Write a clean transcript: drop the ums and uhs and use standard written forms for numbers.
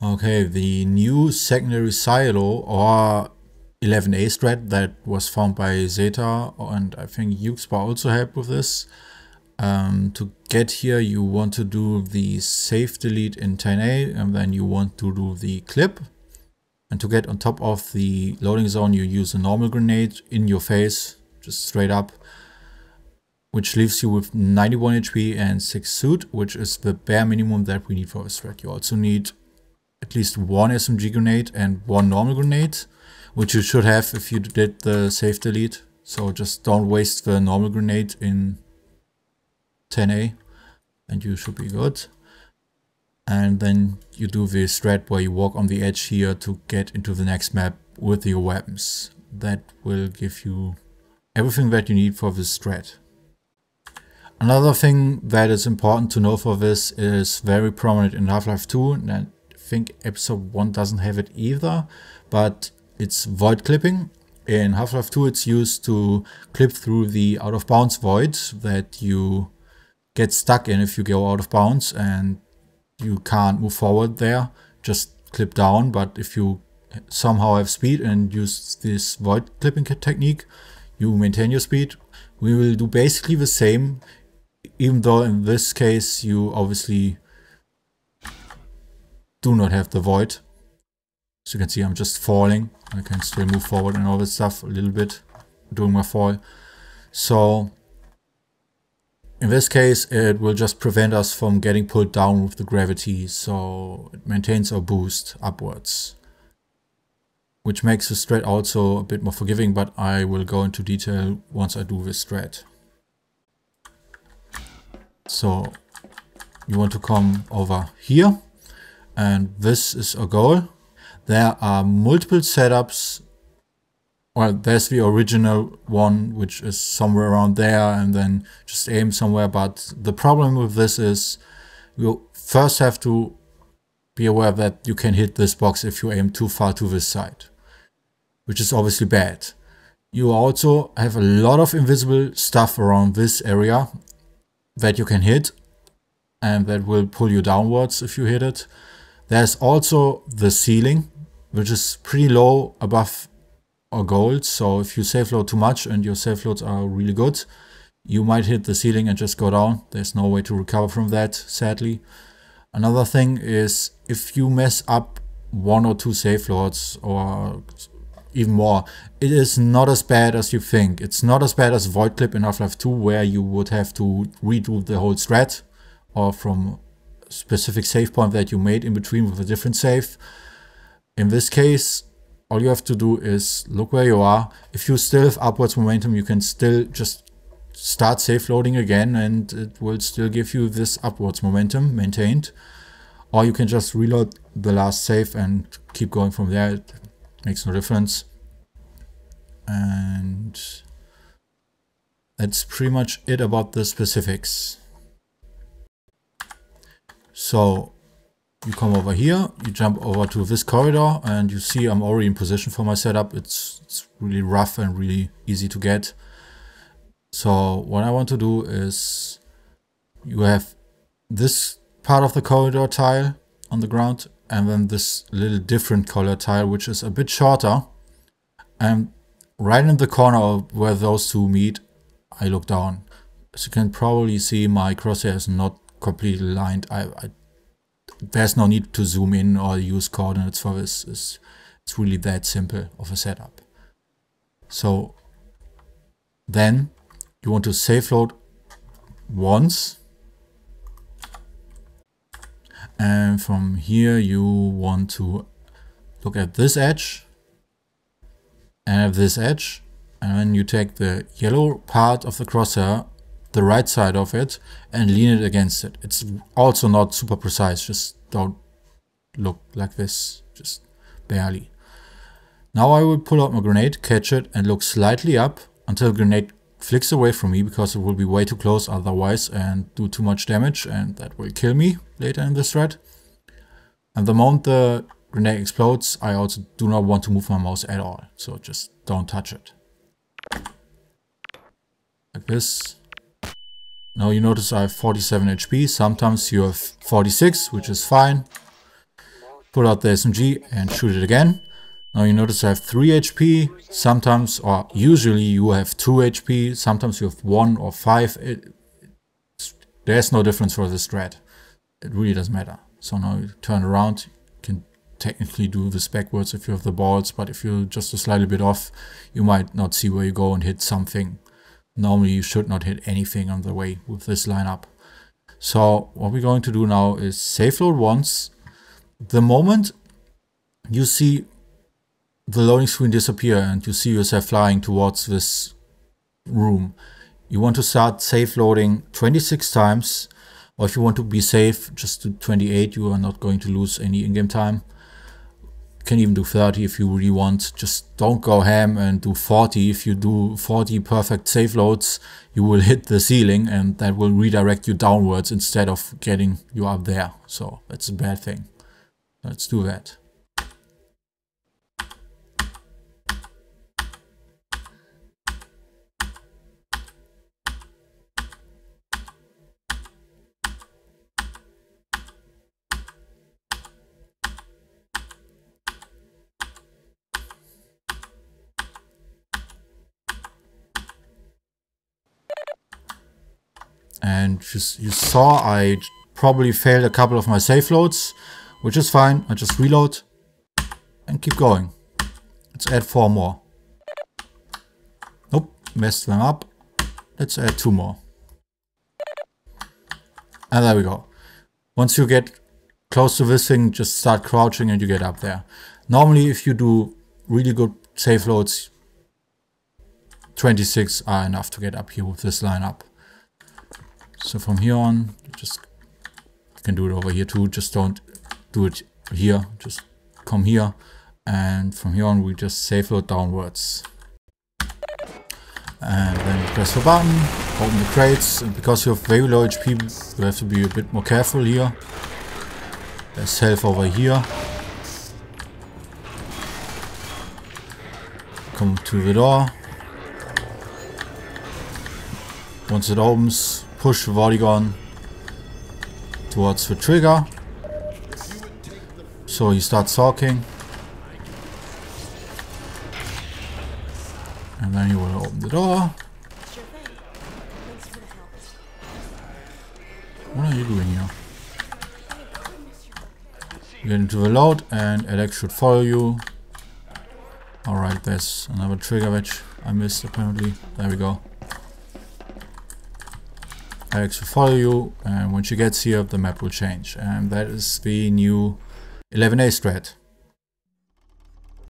Okay, the new secondary silo or 11A thread that was found by Zeta, and I think Yuxpa also helped with this. To get here, you want to do the save delete in 10A, and then you want to do the clip. And to get on top of the loading zone, you use a normal grenade in your face, just straight up, which leaves you with 91 HP and 6 suit, which is the bare minimum that we need for this thread. You also need at least one SMG grenade and one normal grenade, which you should have if you did the save delete. So just don't waste the normal grenade in 10A and you should be good. And then you do this thread where you walk on the edge here to get into the next map with your weapons. That will give you everything that you need for this thread. Another thing that is important to know for this is very prominent in Half-Life 2, and I think episode 1 doesn't have it either, but it's void clipping. In Half-Life 2 it's used to clip through the out of bounds void that you get stuck in if you go out of bounds and you can't move forward there, just clip down. But if you somehow have speed and use this void clipping technique, you maintain your speed. We will do basically the same, even though in this case you obviously do not have the void. As you can see, I'm just falling. I can still move forward and all this stuff a little bit during my fall. So in this case, it will just prevent us from getting pulled down with the gravity. So it maintains our boost upwards, which makes this thread also a bit more forgiving, but I will go into detail once I do this thread. So you want to come over here, and this is our goal. There are multiple setups. Well, there's the original one, which is somewhere around there, and then just aim somewhere. But the problem with this is you first have to be aware that you can hit this box if you aim too far to this side, which is obviously bad. You also have a lot of invisible stuff around this area that you can hit, and that will pull you downwards if you hit it. There's also the ceiling, which is pretty low above our goals. So if you safe load too much and your safe loads are really good, you might hit the ceiling and just go down. There's no way to recover from that, sadly. Another thing is if you mess up 1 or 2 safe loads or even more, it is not as bad as you think. It's not as bad as void clip in Half-Life 2, where you would have to redo the whole strat, or from a specific save point that you made in between with a different save. In this case, all you have to do is look where you are. If you still have upwards momentum, you can still just start safe loading again and it will still give you this upwards momentum maintained. Or you can just reload the last save and keep going from there. It makes no difference. And that's pretty much it about the specifics. So you come over here, you jump over to this corridor, and you see I'm already in position for my setup. It's really rough and really easy to get. So what I want to do is, you have this part of the corridor tile on the ground, and then this little different color tile, which is a bit shorter. And right in the corner where those two meet, I look down. As you can probably see, my crosshair is not completely aligned. There's no need to zoom in or use coordinates for this. It's really that simple of a setup. So then you want to safe load once, and from here you want to look at this edge and this edge, and then you take the yellow part of the crosshair, the right side of it, and lean it against it. It's also not super precise, just don't look like this, just barely. Now I will pull out my grenade, catch it, and look slightly up until the grenade flicks away from me, because it will be way too close otherwise and do too much damage, and that will kill me later in this thread. And the moment the grenade explodes, I also do not want to move my mouse at all, so just don't touch it. Like this. Now you notice I have 47 HP, sometimes you have 46, which is fine. pull out the SMG and shoot it again. Now you notice I have 3 HP, sometimes, or usually you have 2 HP, sometimes you have 1 or 5. There's no difference for this strat. It really doesn't matter. So now you turn around, you can technically do this backwards if you have the balls, but if you're just a slightly bit off, you might not see where you go and hit something. Normally you should not hit anything on the way with this lineup. So what we're going to do now is safe load once. The moment you see the loading screen disappear and you see yourself flying towards this room, you want to start safe loading 26 times, or if you want to be safe, just do 28. You are not going to lose any in-game time. You can even do 30 if you really want. Just don't go ham and do 40. If you do 40 perfect safe loads, you will hit the ceiling and that will redirect you downwards instead of getting you up there. So that's a bad thing. Let's do that. And you saw I probably failed a couple of my safe loads, which is fine. I just reload and keep going. Let's add 4 more. Nope, messed them up. Let's add 2 more. And there we go. Once you get close to this thing, just start crouching and you get up there. Normally, if you do really good safe loads, 26 are enough to get up here with this lineup. So from here on, you can do it over here too. Just don't do it here. Just come here. And from here on, we just safe load downwards. And then you press the button, open the crates. And because you have very low HP, you have to be a bit more careful here. There's health over here. Come to the door. Once it opens, push the body gun towards the trigger. So he starts talking. And then you will open the door. What are you doing here? You get into the load and Alex should follow you. Alright, there's another trigger which I missed apparently. There we go. Alex will follow you, and when she gets here, the map will change. And that is the new 11A strat.